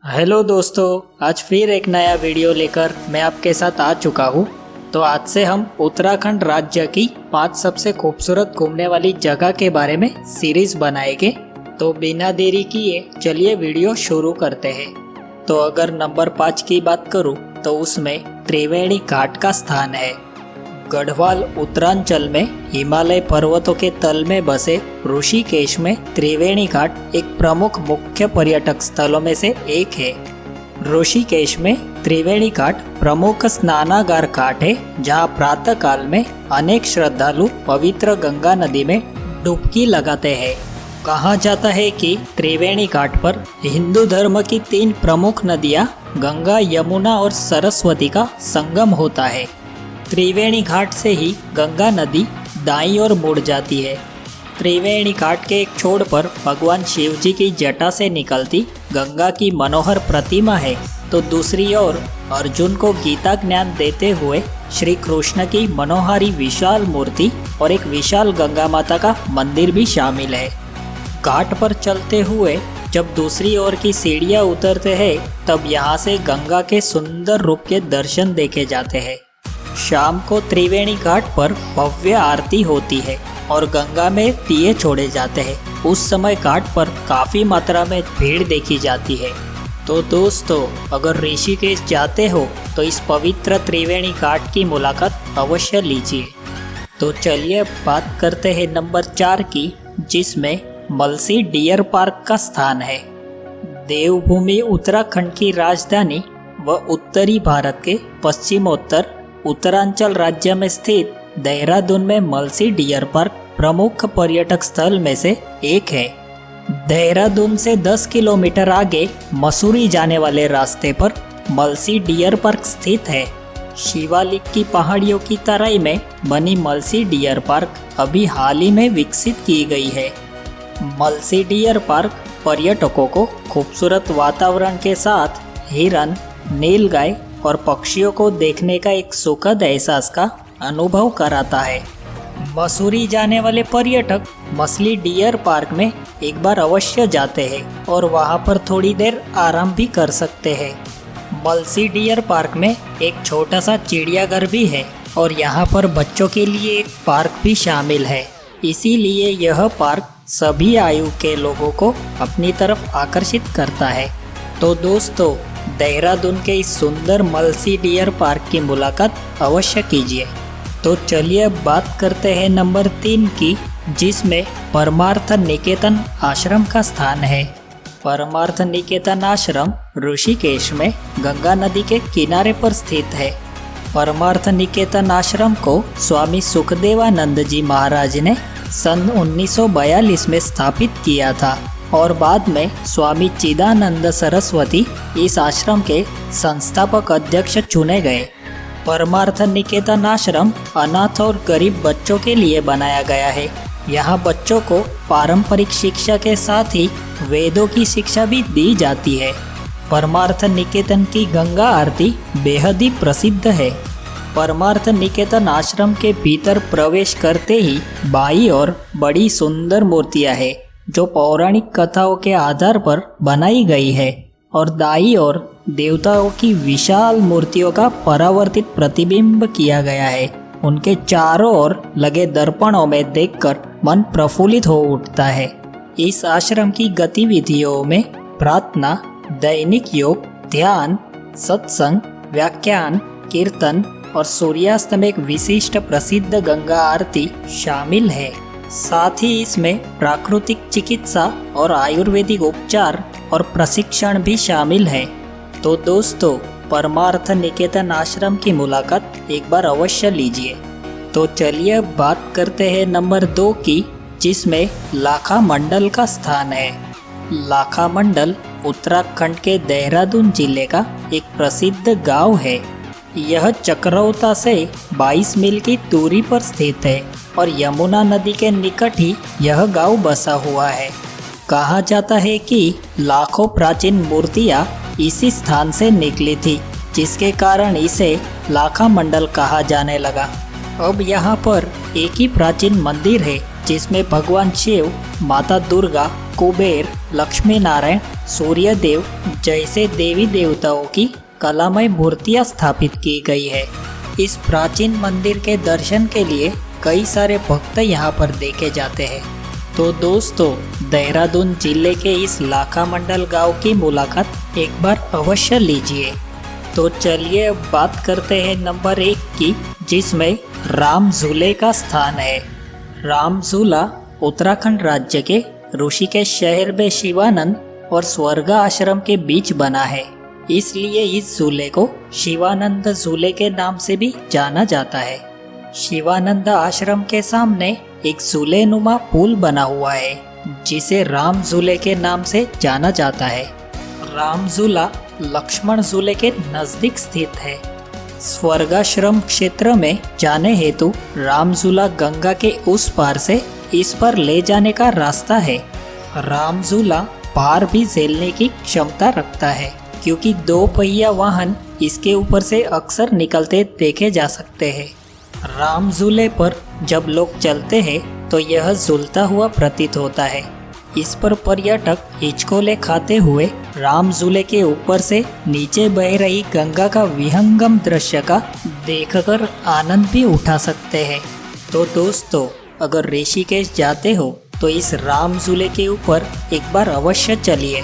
Hello दोस्तों, आज फिर एक नया वीडियो लेकर मैं आपके साथ आ चुका हूँ। तो आज से हम उत्तराखंड राज्य की 5 सबसे खूबसूरत घूमने वाली जगह के बारे में सीरीज बनाएंगे। तो बिना देरी किए चलिए वीडियो शुरू करते हैं। तो अगर नंबर 5 की बात करूँ तो उसमें त्रिवेणी घाट का स्थान है। गढ़वाल उत्तरांचल में हिमालय पर्वतों के तल में बसे ऋषिकेश में त्रिवेणी घाट एक प्रमुख मुख्य पर्यटक स्थलों में से एक है। ऋषिकेश में त्रिवेणी घाट प्रमुख स्नानागार घाट है, जहां प्रातः काल में अनेक श्रद्धालु पवित्र गंगा नदी में डुबकी लगाते हैं। कहा जाता है कि त्रिवेणी घाट पर हिंदू धर्म की 3 प्रमुख नदियां गंगा, यमुना और सरस्वती का संगम होता है। त्रिवेणी घाट से ही गंगा नदी दाईं ओर मुड़ जाती है। त्रिवेणी घाट के एक छोर पर भगवान शिव जी की जटा से निकलती गंगा की मनोहर प्रतिमा है, तो दूसरी ओर अर्जुन को गीता ज्ञान देते हुए श्री कृष्ण की मनोहारी विशाल मूर्ति और एक विशाल गंगा माता का मंदिर भी शामिल है। घाट पर चलते हुए जब दूसरी ओर की सीढ़ियाँ उतरते हैं, तब यहाँ से गंगा के सुंदर रूप के दर्शन देखे जाते हैं। शाम को त्रिवेणी घाट पर भव्य आरती होती है और गंगा में दिए छोड़े जाते हैं। उस समय घाट पर काफ़ी मात्रा में भीड़ देखी जाती है। तो दोस्तों, अगर ऋषिकेश जाते हो तो इस पवित्र त्रिवेणी घाट की मुलाकात अवश्य लीजिए। तो चलिए बात करते हैं नंबर 4 की, जिसमें मलसी डियर पार्क का स्थान है। देवभूमि उत्तराखंड की राजधानी व उत्तरी भारत के पश्चिमोत्तर उत्तरांचल राज्य में स्थित देहरादून में मलसी डियर पार्क प्रमुख पर्यटक स्थल में से एक है। देहरादून से 10 किलोमीटर आगे मसूरी जाने वाले रास्ते पर मलसी डियर पार्क स्थित है। शिवालिक की पहाड़ियों की तराई में बनी मलसी डियर पार्क अभी हाल ही में विकसित की गई है। मलसी डियर पार्क पर्यटकों को खूबसूरत वातावरण के साथ हिरन, नीलगाय और पक्षियों को देखने का एक सुखद एहसास का अनुभव कराता है। मसूरी जाने वाले पर्यटक मसली डियर पार्क में एक बार अवश्य जाते हैं और वहां पर थोड़ी देर आराम भी कर सकते हैं। मलसी डियर पार्क में एक छोटा सा चिड़ियाघर भी है और यहाँ पर बच्चों के लिए एक पार्क भी शामिल है। इसीलिए यह पार्क सभी आयु के लोगों को अपनी तरफ आकर्षित करता है। तो दोस्तों, देहरादून के इस सुंदर मलसी डियर पार्क की मुलाकात अवश्य कीजिए। तो चलिए अब बात करते हैं नंबर 3 की, जिसमें परमार्थ निकेतन आश्रम का स्थान है। परमार्थ निकेतन आश्रम ऋषिकेश में गंगा नदी के किनारे पर स्थित है। परमार्थ निकेतन आश्रम को स्वामी सुखदेवानंद जी महाराज ने सन 1942 में स्थापित किया था और बाद में स्वामी चिदानंद सरस्वती इस आश्रम के संस्थापक अध्यक्ष चुने गए। परमार्थ निकेतन आश्रम अनाथ और गरीब बच्चों के लिए बनाया गया है। यहाँ बच्चों को पारंपरिक शिक्षा के साथ ही वेदों की शिक्षा भी दी जाती है। परमार्थ निकेतन की गंगा आरती बेहद ही प्रसिद्ध है। परमार्थ निकेतन आश्रम के भीतर प्रवेश करते ही बाईं ओर बड़ी सुंदर मूर्तियाँ हैं, जो पौराणिक कथाओं के आधार पर बनाई गई है, और दाईं ओर देवताओं की विशाल मूर्तियों का परावर्तित प्रतिबिंब किया गया है। उनके चारों ओर लगे दर्पणों में देखकर मन प्रफुल्लित हो उठता है। इस आश्रम की गतिविधियों में प्रार्थना, दैनिक योग, ध्यान, सत्संग, व्याख्यान, कीर्तन और सूर्यास्त में एक विशिष्ट प्रसिद्ध गंगा आरती शामिल है। साथ ही इसमें प्राकृतिक चिकित्सा और आयुर्वेदिक उपचार और प्रशिक्षण भी शामिल है। तो दोस्तों, परमार्थ निकेतन आश्रम की मुलाकात एक बार अवश्य लीजिए। तो चलिए अब बात करते हैं नंबर 2 की, जिसमें लाखा मंडल का स्थान है। लाखा मंडल उत्तराखंड के देहरादून जिले का एक प्रसिद्ध गांव है। यह चक्रौता से 22 मील की दूरी पर स्थित है और यमुना नदी के निकट ही यह गांव बसा हुआ है। कहा जाता है कि लाखों प्राचीन मूर्तियां इसी स्थान से निकली थी, जिसके कारण इसे लाखा मंडल कहा जाने लगा। अब यहाँ पर एक ही प्राचीन मंदिर है जिसमें भगवान शिव, माता दुर्गा, कुबेर, लक्ष्मी नारायण, सूर्य देव जैसे देवी देवताओं की कलामय मूर्तियां स्थापित की गई है। इस प्राचीन मंदिर के दर्शन के लिए कई सारे भक्त यहाँ पर देखे जाते हैं। तो दोस्तों, देहरादून जिले के इस लाखा मंडल गांव की मुलाकात एक बार अवश्य लीजिए। तो चलिए अब बात करते हैं नंबर 1 की, जिसमें राम झूले का स्थान है। राम झूला उत्तराखंड राज्य के ऋषिकेश शहर में शिवानंद और स्वर्ग आश्रम के बीच बना है, इसलिए इस झूले को शिवानंद झूले के नाम से भी जाना जाता है। शिवानंद आश्रम के सामने एक झूले नुमा पुल बना हुआ है, जिसे राम झूले के नाम से जाना जाता है। राम झूला लक्ष्मण झूले के नजदीक स्थित है। स्वर्गाश्रम क्षेत्र में जाने हेतु राम झूला गंगा के उस पार से इस पर ले जाने का रास्ता है। राम झूला पार भी झेलने की क्षमता रखता है, क्योंकि 2 पहिया वाहन इसके ऊपर से अक्सर निकलते देखे जा सकते हैं। राम झूले पर जब लोग चलते हैं तो यह झूलता हुआ प्रतीत होता है। इस पर पर्यटक हिचकोले खाते हुए राम झूले के ऊपर से नीचे बह रही गंगा का विहंगम दृश्य का देखकर आनंद भी उठा सकते हैं। तो दोस्तों, अगर ऋषिकेश जाते हो तो इस राम झूले के ऊपर एक बार अवश्य चलिए।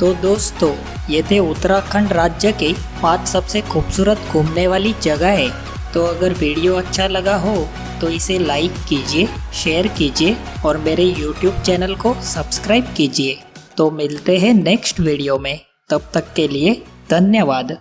तो दोस्तों, ये थे उत्तराखंड राज्य के 5 सबसे खूबसूरत घूमने वाली जगह है। तो अगर वीडियो अच्छा लगा हो तो इसे लाइक कीजिए, शेयर कीजिए और मेरे YouTube चैनल को सब्सक्राइब कीजिए। तो मिलते हैं नेक्स्ट वीडियो में, तब तक के लिए धन्यवाद।